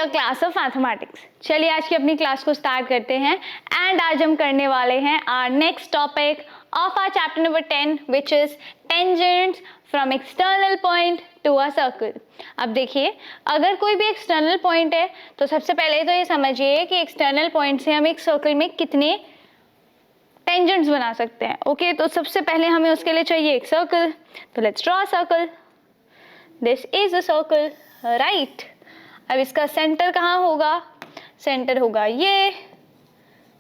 Dear class of mathematics. चलिए आज की अपनी क्लास को स्टार्ट करते हैं एंड आज हम करने वाले हैं our next topic of our chapter number 10 which is tangents from external point to a circle. अब देखिए, अगर कोई भी एक्सटर्नल पॉइंट है तो सबसे पहले तो ये समझिए कि एक्सटर्नल पॉइंट से हम एक सर्कल में कितने टेंजेंट्स बना सकते हैं। ओके, तो सबसे पहले हमें उसके लिए चाहिए एक सर्कल। तो let's draw a circle. This is a circle, right. अब इसका सेंटर कहाँ होगा? सेंटर होगा ये,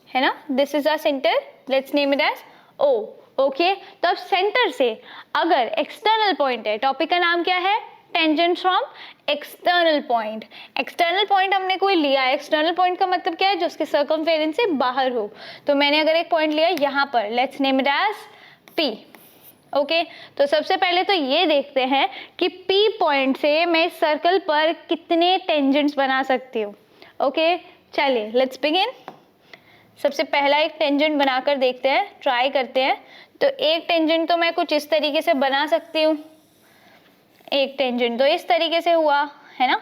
है ना। This is a centre, let's name it as O। Okay, तो अब सेंटर से अगर एक्सटर्नल पॉइंट है, टॉपिक का नाम क्या है? Tangent from external point. External point हमने कोई लिया है, एक्सटर्नल पॉइंट का मतलब क्या है? जो उसके सर्कमफेरेंस से बाहर हो। तो मैंने अगर एक पॉइंट लिया यहाँ पर, let's name it as P। Okay, तो सबसे पहले तो ये देखते हैं कि P पॉइंट से मैं इस सर्कल पर कितने टेंजेंट्स बना सकती हूँ। ओके, चलिए लेट्स बिगिन। सबसे पहला एक टेंजेंट बनाकर देखते हैं, ट्राई करते हैं। तो एक टेंजेंट तो मैं कुछ इस तरीके से बना सकती हूँ, एक टेंजेंट तो इस तरीके से हुआ, है ना,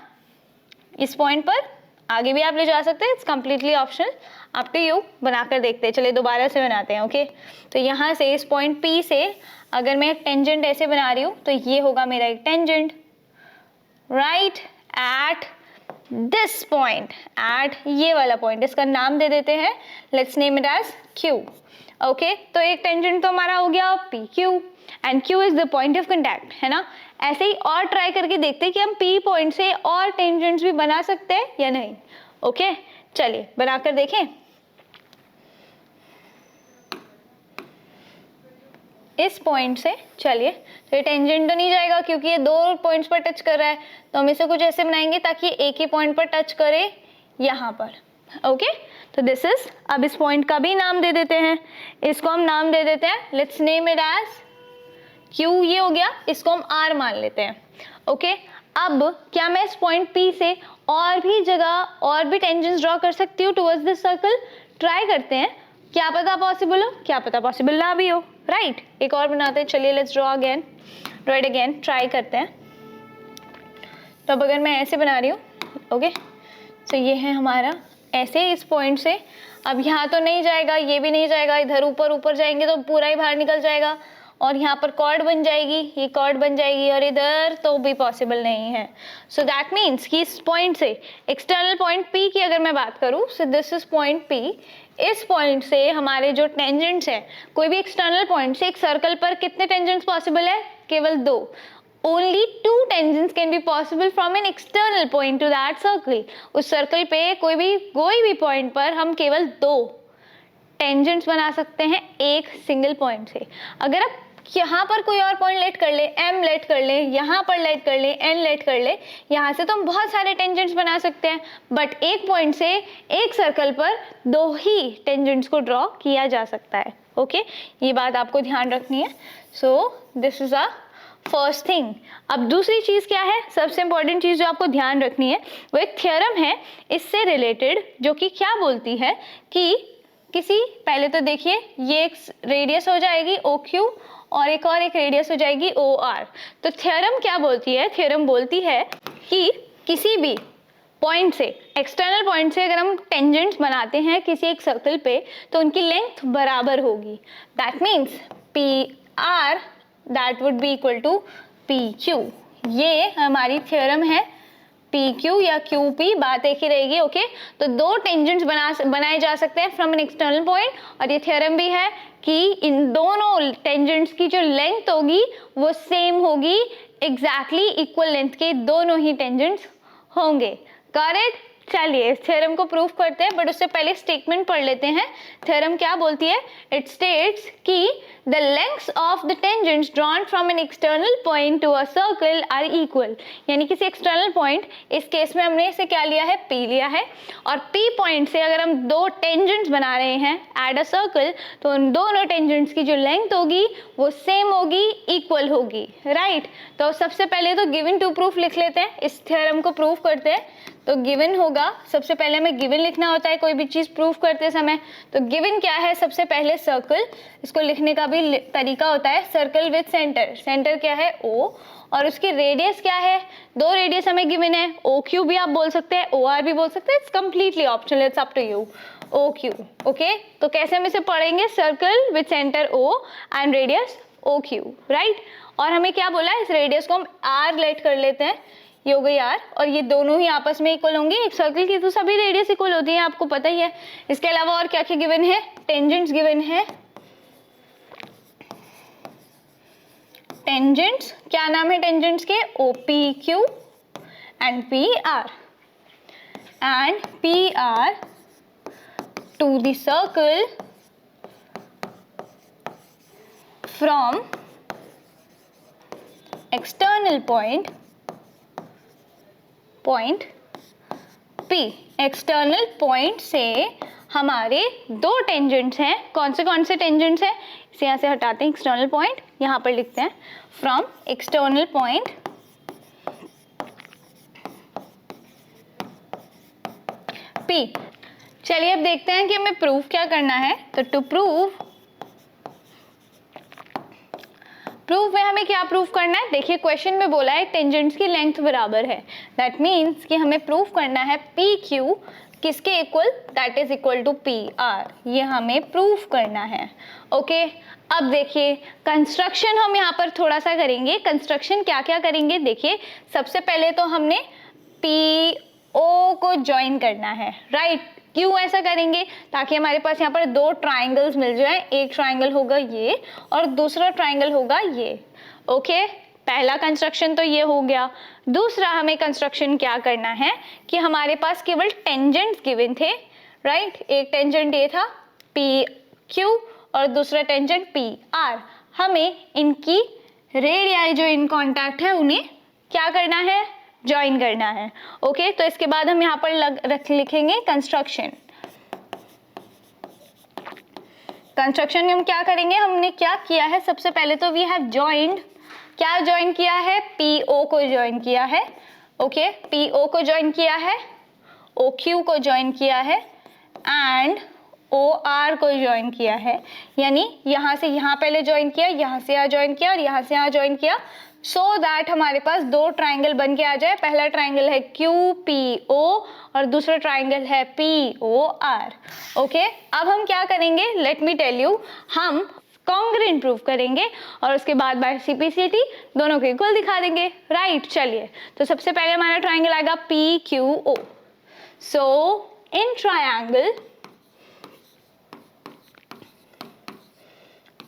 इस पॉइंट पर। आगे भी आप ले जा सकते हैं, it's completely optional, up to you. बनाकर देखते हैं, चलिए दोबारा से बनाते हैं। ओके, तो यहाँ से इस पॉइंट P से अगर मैं एक टेंजेंट ऐसे बना रही हूँ तो ये होगा मेरा एक tangent, right, at this point, at ये वाला पॉइंट। इसका नाम दे देते हैं, let's name it as Q। Okay, तो एक टेंजेंट तो हमारा हो गया PQ and Q is the point of contact, है ना। ऐसे ही और ट्राई करके देखते हैं कि हम P पॉइंट से और टेंजेंट्स भी बना सकते हैं या नहीं। ओके, चलिए बनाकर देखें। इस पॉइंट से चलिए, तो ये टेंजेंट तो नहीं जाएगा क्योंकि ये दो पॉइंट्स पर टच कर रहा है, तो हम इसे कुछ ऐसे बनाएंगे ताकि एक ही पॉइंट पर टच करे यहाँ पर। ओके, तो दिस इज, अब इस पॉइंट का भी नाम दे देते हैं, इसको हम नाम दे देते हैं, let's name it as Q। ये हो गया, इसको हम R मान लेते हैं। ओके, अब क्या मैं इस पॉइंट P से और भी जगह और भी टेंजेंट्स ड्रॉ कर सकती हूँ टुवर्ड्स दिस सर्कल? ट्राई करते हैं, क्या पता पॉसिबल हो, क्या पता पॉसिबल ना भी हो, राइट। एक और बनाते हैं, चलिए let's draw again, draw it again, try करते हैं। तो अब अगर मैं ऐसे बना रही हूँ, ओके, तो ये है हमारा ऐसे इस पॉइंट से। अब यहाँ तो नहीं जाएगा, ये भी नहीं जाएगा, इधर ऊपर ऊपर जाएंगे तो पूरा ही बाहर निकल जाएगा और यहाँ पर कॉर्ड बन जाएगी, ये कॉर्ड बन जाएगी, और इधर तो भी पॉसिबल नहीं है। सो दैट मीन्स कि इस पॉइंट से एक्सटर्नल पॉइंट P की अगर मैं बात करूँ, सो दिस इज पॉइंट P। इस पॉइंट से हमारे जो टेंजेंट्स हैं, कोई भी एक्सटर्नल पॉइंट से एक सर्कल पर कितने टेंजेंट्स पॉसिबल है? केवल दो। Only two tangents can be possible from an external point to that circle। उस सर्कल पे कोई भी पॉइंट पर हम केवल दो टेंजेंट्स बना सकते हैं एक सिंगल पॉइंट से। अगर आप यहाँ पर कोई और पॉइंट लेट कर ले, M लेट कर ले, यहाँ पर लेट कर ले, N लेट कर ले, यहाँ से तो हम बहुत सारे टेंजेंट्स बना सकते हैं, बट एक पॉइंट से एक सर्कल पर दो ही टेंजेंट्स को ड्रॉ किया जा सकता है। ओके, ये बात आपको ध्यान रखनी है। सो this is a first thing. अब दूसरी चीज़ क्या है? सबसे इंपॉर्टेंट चीज़ जो आपको ध्यान रखनी है वो एक थ्योरम है इससे रिलेटेड, जो कि क्या बोलती है कि किसी, पहले तो देखिए ये एक रेडियस हो जाएगी OQ और एक रेडियस हो जाएगी OR। तो थ्योरम क्या बोलती है? थ्योरम बोलती है कि किसी भी पॉइंट से, एक्सटर्नल पॉइंट से अगर हम टेंजेंट्स बनाते हैं किसी एक सर्कल पे तो उनकी लेंथ बराबर होगी। That means PR that would be equal to PQ। ये हमारी थ्योरम है, PQ या QP, बात एक ही रहेगी। ओके, तो दो टेंजेंट्स बनाए जा सकते हैं फ्रॉम एन एक्सटर्नल पॉइंट, और ये थ्योरम भी है कि इन दोनों टेंजेंट्स की जो लेंथ होगी वो सेम होगी, एग्जैक्टली इक्वल लेंथ के दोनों ही टेंजेंट्स होंगे। करेक्ट? चलिए इस थ्योरम को प्रूफ करते हैं, बट उससे पहले स्टेटमेंट पढ़ लेते हैं। थ्योरम क्या बोलती है? इट स्टेट्स कि the lengths of the tangents drawn from an external point to a circle are equal. यानी किसी एक्सटर्नल पॉइंट, इस केस में हमने इसे क्या लिया है? P लिया है, और P पॉइंट से अगर हम दो टेंजेंट्स बना रहे हैं एट अ सर्कल, तो उन दोनों टेंजेंट्स की जो लेंथ होगी वो सेम होगी, इक्वल होगी, राइट। तो सबसे पहले तो गिवन टू प्रूफ लिख लेते हैं, इस थ्योरम को प्रूफ करते हैं। तो गिवन होगा, सबसे पहले हमें गिवन लिखना होता है कोई भी चीज़ प्रूव करते समय। तो गिवन क्या है, सबसे पहले सर्कल, इसको लिखने का भी तरीका होता है सर्कल विद सेंटर। सेंटर क्या है O, और उसकी रेडियस क्या है, 2 रेडियस हमें गिवन है, OQ भी आप बोल सकते हैं, OR भी बोल सकते हैं, it's completely optional, it's up to you. OQ, okay. तो कैसे हम इसे पढ़ेंगे, circle with centre O and radius OQ, right. और हमें क्या बोला है, इस रेडियस को हम R लेट कर लेते हैं, ये हो गई R, और ये दोनों ही आपस में इक्वल होंगे। एक सर्कल की तो सभी रेडियस इक्वल होती है, आपको पता ही है। इसके अलावा और क्या क्या गिवन है, टेंजेंट्स गिवन है। टेंजेंट्स क्या नाम है टेंजेंट्स के, OPQ and PR, and PR to the circle from external point P। External point से हमारे 2 टेंजेंट्स हैं, कौन से टेंजेंट्स हैं, इसे यहाँ से हटाते हैं, एक्सटर्नल पॉइंट यहाँ पर लिखते हैं, फ्रॉम एक्सटर्नल पॉइंट P। चलिए अब देखते हैं कि हमें प्रूफ क्या करना है। तो टू प्रूफ में हमें क्या प्रूफ करना है, देखिए क्वेश्चन में बोला है टेंजेंट्स की लेंथ बराबर है, दैट मीन्स कि हमें प्रूफ करना है PQ किसके equal, that is equal to PR, ये हमें प्रूफ करना है। ओके, अब देखिए कंस्ट्रक्शन हम यहाँ पर थोड़ा सा करेंगे। कंस्ट्रक्शन क्या क्या करेंगे, देखिए सबसे पहले तो हमने PO को ज्वाइन करना है, राइट। क्यों ऐसा करेंगे, ताकि हमारे पास यहाँ पर 2 ट्राइंगल्स मिल जाए, एक ट्राइंगल होगा ये और दूसरा ट्राइंगल होगा ये। ओके, पहला कंस्ट्रक्शन तो ये हो गया। दूसरा हमें कंस्ट्रक्शन क्या करना है कि हमारे पास केवल टेंजेंट्स गिवन थे, राइट। एक टेंजेंट ये था PQ और दूसरा टेंजेंट PR। हमें इनकी रेडियाई जो इन कांटेक्ट है उन्हें क्या करना है, ज्वाइन करना है। ओके, तो इसके बाद हम यहाँ पर लिखेंगे कंस्ट्रक्शन। कंस्ट्रक्शन में हम क्या करेंगे, हमने क्या किया है, सबसे पहले तो वी हैव जॉइंड, क्या ज्वाइन किया है, PO को ज्वाइन किया है। ओके, PO को ज्वाइन किया है, OQ को ज्वाइन किया है एंड OR को ज्वाइन किया है। यानी यहाँ से यहाँ पहले ज्वाइन किया, यहाँ से यहाँ ज्वाइन किया और यहाँ से यहाँ ज्वाइन किया, सो दैट हमारे पास 2 ट्राइंगल बन के आ जाए। पहला ट्राइंगल है QPO और दूसरा ट्राइंगल है POR। ओके, अब हम क्या करेंगे, लेट मी टेल यू, हम कॉन्ग्रुएंट प्रूफ करेंगे और उसके बाद बाय CPCT दोनों को इक्वल दिखा देंगे, राइट। चलिए, तो सबसे पहले हमारा ट्राइंगल आएगा PQO। So in triangle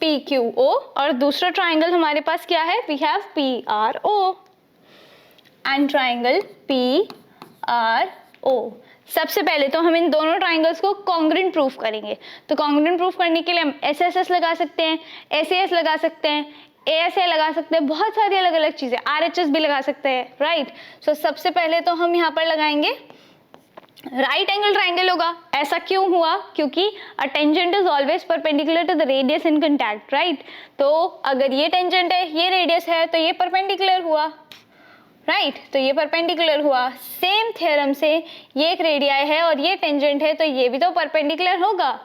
PQO और दूसरा ट्राइंगल हमारे पास क्या है, we have PRO and triangle PRO। सबसे पहले तो हम इन दोनों ट्राइंगल्स को कॉन्ग्रुएंट प्रूफ करेंगे। तो कॉन्ग्रुएंट प्रूफ करने के लिए हम SSS लगा सकते हैं, SAS लगा सकते हैं, ASA लगा सकते हैं, बहुत सारी अलग अलग चीज़ें, RHS भी लगा सकते हैं, राइट। सो सबसे पहले तो हम यहाँ पर लगाएंगे राइट एंगल ट्राइंगल होगा। ऐसा क्यों हुआ, क्योंकि a tangent is always perpendicular to the radius in contact, right. तो अगर ये टेंजेंट है, ये रेडियस है, तो ये परपेंडिकुलर हुआ, राइट। तो ये परपेंडिकुलर हुआ। सेम थ्योरम से ये एक रेडियाई है और ये टेंजेंट है, तो ये भी तो परपेंडिकुलर होगा,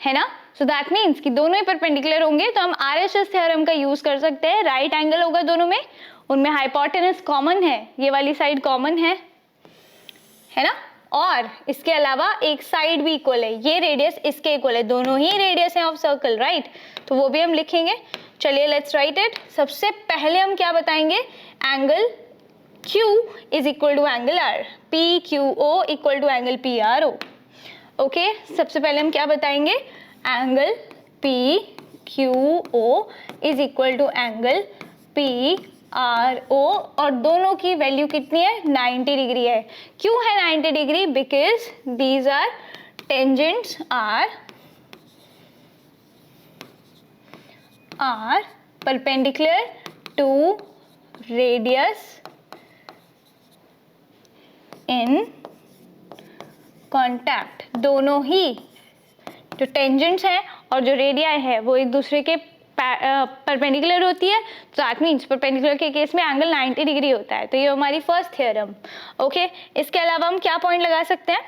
है ना। सो दैट मीन्स कि दोनों ही परपेंडिकुलर होंगे, तो हम RHS थ्योरम का यूज कर सकते हैं। राइट एंगल होगा दोनों में, उनमें हाइपोटेनस कॉमन है, ये वाली साइड कॉमन है ना, और इसके अलावा एक साइड भी इक्वल है, ये रेडियस इसके इक्वल है, दोनों ही रेडियस है ऑफ सर्कल, राइट। तो वो भी हम लिखेंगे। चलिए लेट्स राइट इट। सबसे पहले हम क्या बताएंगे, angle Q is equal to angle R, PQO equal to angle PRO। Okay, सबसे पहले हम क्या बताएंगे, angle PQO is equal to angle PRO और दोनों की वैल्यू कितनी है, 90 डिग्री है। क्यों है 90 degree, because these are tangents are perpendicular to radius in contact. दोनों ही जो टेंजेंट्स हैं और जो रेडियाई है वो एक दूसरे के परपेंडिकुलर होती है, तो दैट मीन्स परपेंडिकुलर के केस में एंगल 90 डिग्री होता है। तो ये हमारी फर्स्ट थ्योरम। ओके, इसके अलावा हम क्या पॉइंट लगा सकते हैं?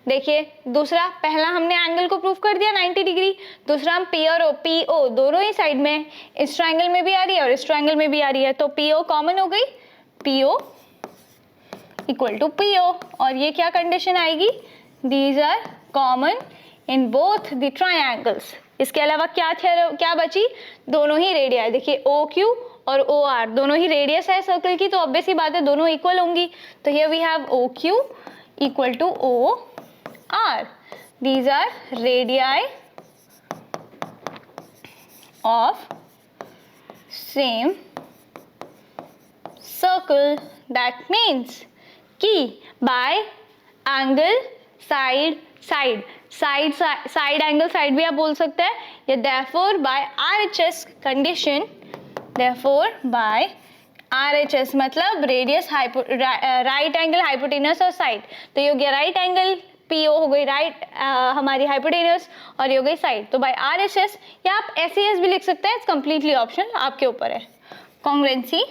देखिए, दूसरा, पहला हमने एंगल को प्रूव कर दिया 90 डिग्री, दूसरा हम पी और पी ओ दोनों ही साइड में, इस ट्रायंगल में भी आ रही है और इस ट्रायंगल में भी आ रही है, तो पी ओ कॉमन हो गई, P O equal to P O, और ये क्या कंडीशन आएगी? These are common in both the triangles. इसके अलावा क्या बची? दोनों ही रेडियस, देखिए ओ क्यू और ओ आर दोनों ही रेडियस है सर्कल की, तो ऑब्वियस ही बात है दोनों इक्वल होंगी। तो here we have O Q equal to O R, these are radii of same circle. That means कि by angle side angle side भी आप बोल सकते हैं, या therefore by RHS condition, therefore by RHS मतलब रेडियस राइट एंगल हाइपोटेनस और side, तो ये हो गया राइट एंगल, पी ओ हो गई राइट हमारी हाइपोटेनस, और ये हो गई साइड। तो बाय RHS, या आप SES भी लिख सकते हैं, इट्स कंप्लीटली ऑप्शनल, आपके ऊपर है। कॉन्ग्रुएंसी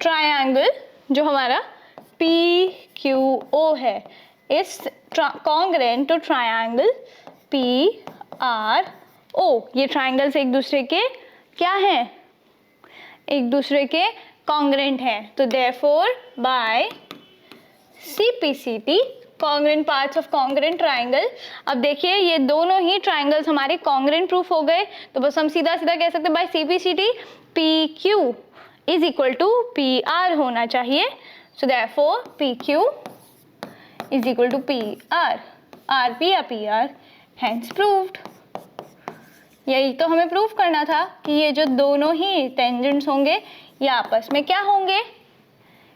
ट्रायंगल जो हमारा PQO है is congruent to triangle PRO। ये ट्रायंगल्स एक दूसरे के क्या हैं? एक दूसरे के कॉन्ग्रुएंट हैं, तो therefore by CPCT congruent parts of congruent triangle. अब देखिए, ये दोनों ही ट्रायंगल्स हमारे कॉन्ग्रुएंट प्रूफ हो गए, तो बस हम सीधा सीधा कह सकते हैं by CPCT PQ is equal to PR होना चाहिए, so therefore PQ is equal to PR, RP या PR, हेंस प्रूव्ड। यही तो हमें प्रूव करना था कि ये जो दोनों ही टेंजेंट्स होंगे ये आपस में क्या होंगे?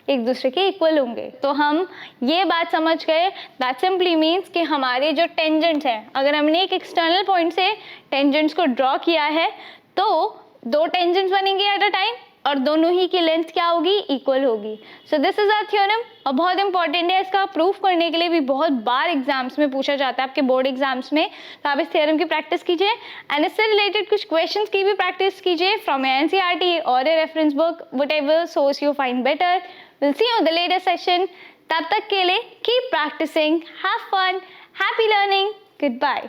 एक दूसरे के इक्वल होंगे। तो हम ये बात समझ गए, दैट सिंपली मीन्स कि हमारे जो टेंजेंट्स हैं, अगर हमने एक एक्सटर्नल पॉइंट से टेंजेंट्स को ड्रॉ किया है तो दो टेंजेंट्स बनेंगे एट अ टाइम, और दोनों ही की लेंथ क्या होगी? इक्वल होगी। So this is our theorem, और बहुत इंपॉर्टेंट है, इसका प्रूफ करने के लिए भी बहुत बार एग्जाम्स में पूछा जाता है, आपके बोर्ड एग्जाम्स में, तो आप इस थ्योरम की प्रैक्टिस कीजिए, एंड इससे रिलेटेड कुछ क्वेश्चंस की भी प्रैक्टिस कीजिए फ्रॉम NCERT और a reference book, whatever source you find better. Will see you in the latest session, तब तक के लिए keep practising, have fun, happy learning, good bye.